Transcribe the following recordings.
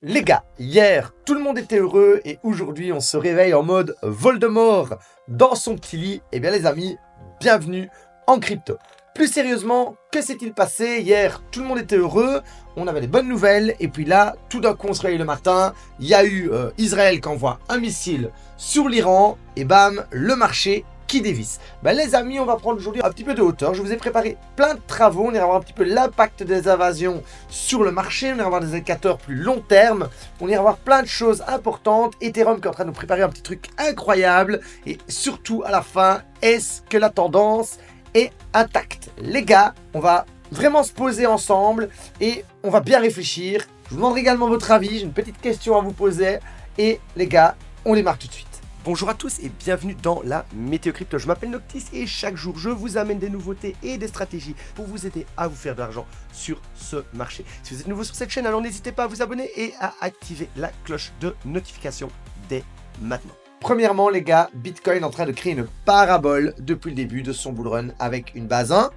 Les gars, hier, tout le monde était heureux et aujourd'hui, on se réveille en mode Voldemort dans son petit lit. Eh bien les amis, bienvenue en crypto. Plus sérieusement, que s'est-il passé? Hier, tout le monde était heureux, on avait des bonnes nouvelles et puis là, tout d'un coup, on se réveille le matin, il y a eu Israël qui envoie un missile sur l'Iran et bam, le marché qui dévisse. Les amis, on va prendre aujourd'hui un petit peu de hauteur. Je vous ai préparé plein de travaux. On ira voir un petit peu l'impact des invasions sur le marché. On ira voir des indicateurs plus long terme. On ira voir plein de choses importantes. Ethereum qui est en train de nous préparer un petit truc incroyable. Et surtout, à la fin, est-ce que la tendance est intacte? Les gars, on va vraiment se poser ensemble et on va bien réfléchir. Je vous demanderai également votre avis. J'ai une petite question à vous poser. Et les gars, on démarre tout de suite. Bonjour à tous et bienvenue dans la Météo Crypto. Je m'appelle Noctis et chaque jour je vous amène des nouveautés et des stratégies pour vous aider à vous faire de l'argent sur ce marché. Si vous êtes nouveau sur cette chaîne, alors n'hésitez pas à vous abonner et à activer la cloche de notification dès maintenant. Premièrement les gars, Bitcoin est en train de créer une parabole depuis le début de son bull run avec une base 1,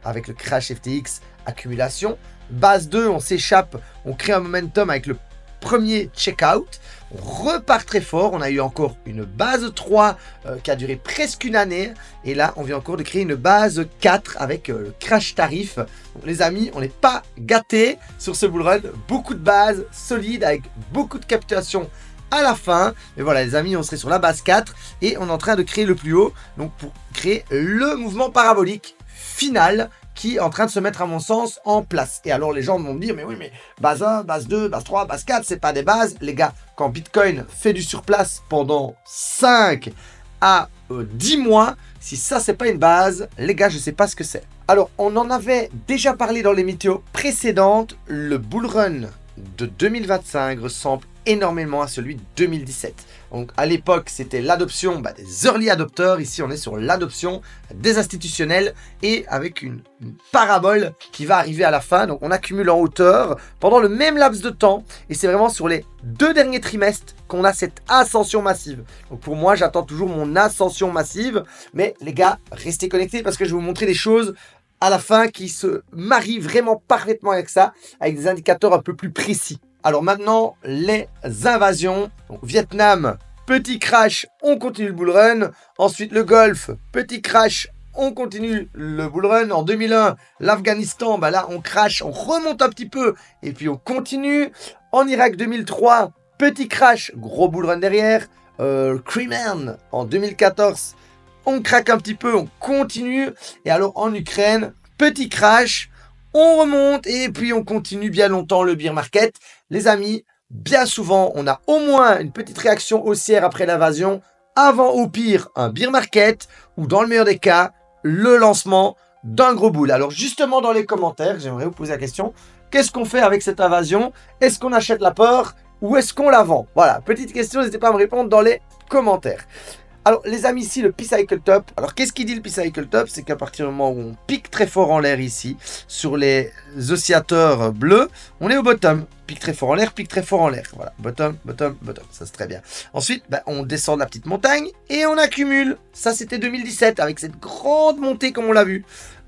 avec le crash FTX, accumulation. Base 2, on s'échappe, on crée un momentum avec le premier checkout, on repart très fort, on a eu encore une base 3 qui a duré presque une année, et là on vient encore de créer une base 4 avec le crash tarif. Donc, les amis, on n'est pas gâtés sur ce bull run, beaucoup de bases solides avec beaucoup de captation à la fin, mais voilà les amis, on serait sur la base 4 et on est en train de créer le plus haut, donc pour créer le mouvement parabolique final qui est en train de se mettre à mon sens en place. Et alors les gens vont me dire, mais oui, mais base 1, base 2, base 3, base 4, c'est pas des bases. Les gars, quand Bitcoin fait du surplace pendant 5 à 10 mois, si ça c'est pas une base, les gars, je sais pas ce que c'est. Alors, on en avait déjà parlé dans les météos précédentes, le bull run de 2025 ressemble énormément à celui de 2017. Donc à l'époque, c'était l'adoption des early adopters. Ici, on est sur l'adoption des institutionnels et avec une parabole qui va arriver à la fin. Donc on accumule en hauteur pendant le même laps de temps et c'est vraiment sur les 2 derniers trimestres qu'on a cette ascension massive. Donc pour moi, j'attends toujours mon ascension massive. Mais les gars, restez connectés parce que je vais vous montrer des choses à la fin qui se marient vraiment parfaitement avec ça, avec des indicateurs un peu plus précis. Alors maintenant, les invasions. Donc, Vietnam, petit crash, on continue le bull run. Ensuite, le Golfe, petit crash, on continue le bull run. En 2001, l'Afghanistan, là, on crash, on remonte un petit peu et puis on continue. En Irak, 2003, petit crash, gros bull run derrière. Crimea, en 2014, on craque un petit peu, on continue. Et alors, en Ukraine, petit crash, on remonte et puis on continue bien longtemps le bear market. Les amis, bien souvent, on a au moins une petite réaction haussière après l'invasion, avant au pire un bear market ou dans le meilleur des cas, le lancement d'un gros bull. Alors justement dans les commentaires, j'aimerais vous poser la question, qu'est-ce qu'on fait avec cette invasion? Est-ce qu'on achète la peur ou est-ce qu'on la vend? Voilà, petite question, n'hésitez pas à me répondre dans les commentaires. Alors les amis, ici le P-Cycle Top. Alors qu'est-ce qu'il dit le P-Cycle Top? C'est qu'à partir du moment où on pique très fort en l'air ici, sur les oscillateurs bleus, on est au bottom. Pique très fort en l'air, pique très fort en l'air. Voilà, bottom, bottom, bottom, ça c'est très bien. Ensuite, on descend de la petite montagne et on accumule. Ça c'était 2017 avec cette grande montée comme on l'a vu.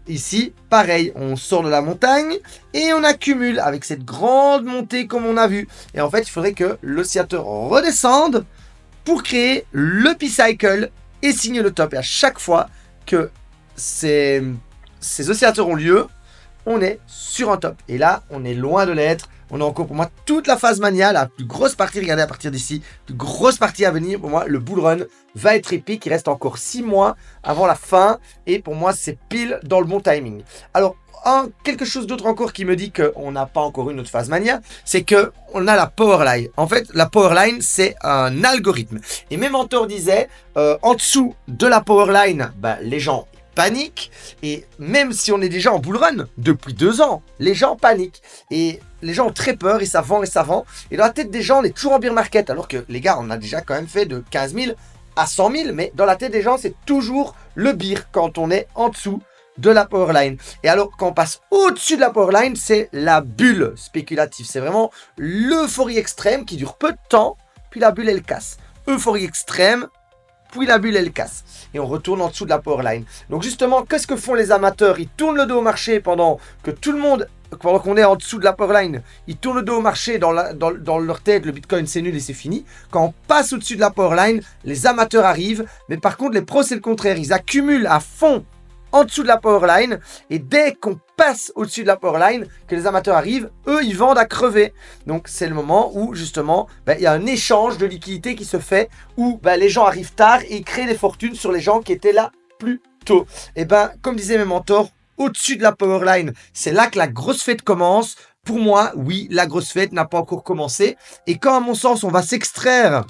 Ici, pareil, on sort de la montagne et on accumule avec cette grande montée comme on a vu. Et en fait, il faudrait que l'oscillateur redescende pour créer le P-Cycle et signer le top. Et à chaque fois que ces oscillateurs ont lieu, on est sur un top. Et là, on est loin de l'être. On a encore pour moi toute la phase mania, la plus grosse partie, regardez à partir d'ici, plus grosse partie à venir. Pour moi, le bull run va être épique. Il reste encore 6 mois avant la fin. Et pour moi, c'est pile dans le bon timing. Alors, quelque chose d'autre encore qui me dit qu'on n'a pas encore une autre phase mania, c'est qu'on a la powerline. En fait, la powerline, c'est un algorithme. Et mes mentors disaient, en dessous de la powerline, les gens paniquent. Et même si on est déjà en bull run depuis 2 ans, les gens paniquent. Et les gens ont très peur et ça vend et ça vend. Et dans la tête des gens, on est toujours en bear market. Alors que les gars, on a déjà quand même fait de 15 000 à 100 000. Mais dans la tête des gens, c'est toujours le bear quand on est en dessous de la powerline. Et alors, quand on passe au-dessus de la powerline, c'est la bulle spéculative. C'est vraiment l'euphorie extrême qui dure peu de temps, puis la bulle, elle casse. Euphorie extrême, puis la bulle elle casse et on retourne en dessous de la powerline. Donc justement, qu'est-ce que font les amateurs? Ils tournent le dos au marché pendant qu'on est en dessous de la powerline. Ils tournent le dos au marché dans leur tête, le Bitcoin c'est nul et c'est fini. Quand on passe au-dessus de la powerline, les amateurs arrivent, mais par contre les pros c'est le contraire, ils accumulent à fond en dessous de la powerline, et dès qu'on passe au-dessus de la powerline, que les amateurs arrivent, eux, ils vendent à crever. Donc, c'est le moment où, justement, il y a un échange de liquidités qui se fait, où les gens arrivent tard et ils créent des fortunes sur les gens qui étaient là plus tôt. Et comme disaient mes mentors, au-dessus de la powerline, c'est là que la grosse fête commence. Pour moi, oui, la grosse fête n'a pas encore commencé. Et quand, à mon sens, on va s'extraire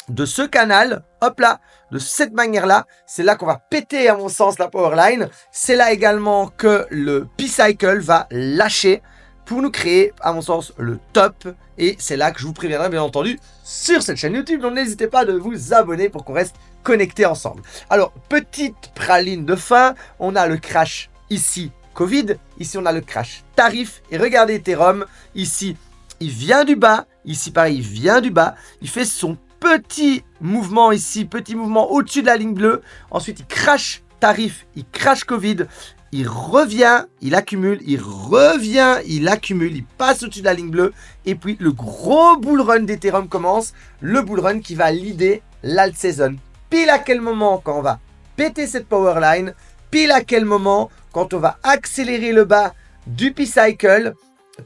de ce canal, hop là, de cette manière-là, c'est là qu'on va péter, à mon sens, la powerline. C'est là également que le P-Cycle va lâcher pour nous créer, à mon sens, le top. Et c'est là que je vous préviendrai, bien entendu, sur cette chaîne YouTube. Donc, n'hésitez pas de vous abonner pour qu'on reste connectés ensemble. Alors, petite praline de fin, on a le crash ici, Covid. Ici, on a le crash tarif. Et regardez Ethereum, ici, il vient du bas. Ici, pareil, il vient du bas. Il fait son petit mouvement ici, petit mouvement au-dessus de la ligne bleue. Ensuite, il crash tarif, il crash Covid. Il revient, il accumule, il revient, il accumule, il passe au-dessus de la ligne bleue. Et puis, le gros bull run d'Ethereum commence. Le bull run qui va leader l'alt season. Pile à quel moment, quand on va péter cette powerline, pile à quel moment, quand on va accélérer le bas du P-Cycle,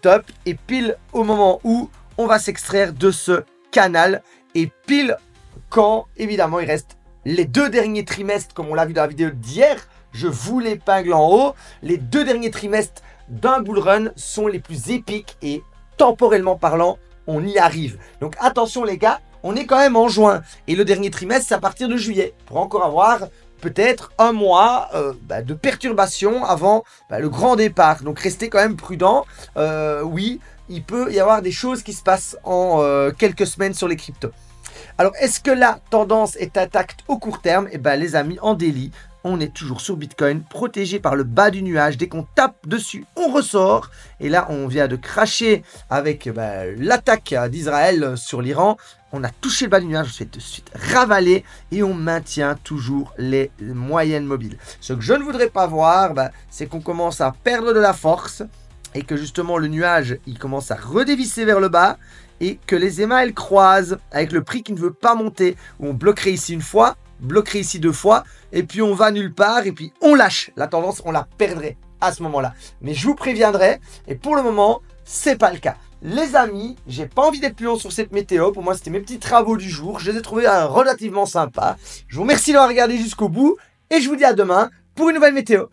top, et pile au moment où on va s'extraire de ce canal. Et pile quand, évidemment, il reste les 2 derniers trimestres, comme on l'a vu dans la vidéo d'hier, je vous l'épingle en haut. Les 2 derniers trimestres d'un bull run sont les plus épiques et temporellement parlant, on y arrive. Donc attention les gars, on est quand même en juin. Et le dernier trimestre, c'est à partir de juillet. Pour encore avoir peut-être un mois de perturbation avant le grand départ. Donc restez quand même prudent. Oui, il peut y avoir des choses qui se passent en quelques semaines sur les cryptos. Alors, est-ce que la tendance est intacte au court terme? Eh bien, les amis, en daily, on est toujours sur Bitcoin, protégé par le bas du nuage. Dès qu'on tape dessus, on ressort. Et là, on vient de cracher avec l'attaque d'Israël sur l'Iran. On a touché le bas du nuage, on se fait de suite ravaler et on maintient toujours les moyennes mobiles. Ce que je ne voudrais pas voir, c'est qu'on commence à perdre de la force et que justement le nuage, il commence à redévisser vers le bas et que les émas, elles croisent avec le prix qui ne veut pas monter. Où on bloquerait ici une fois, bloquerait ici 2 fois et puis on va nulle part et puis on lâche. La tendance, on la perdrait à ce moment-là. Mais je vous préviendrai et pour le moment, c'est pas le cas. Les amis, j'ai pas envie d'être plus long sur cette météo. Pour moi, c'était mes petits travaux du jour. Je les ai trouvés relativement sympas. Je vous remercie d'avoir regardé jusqu'au bout et je vous dis à demain pour une nouvelle météo.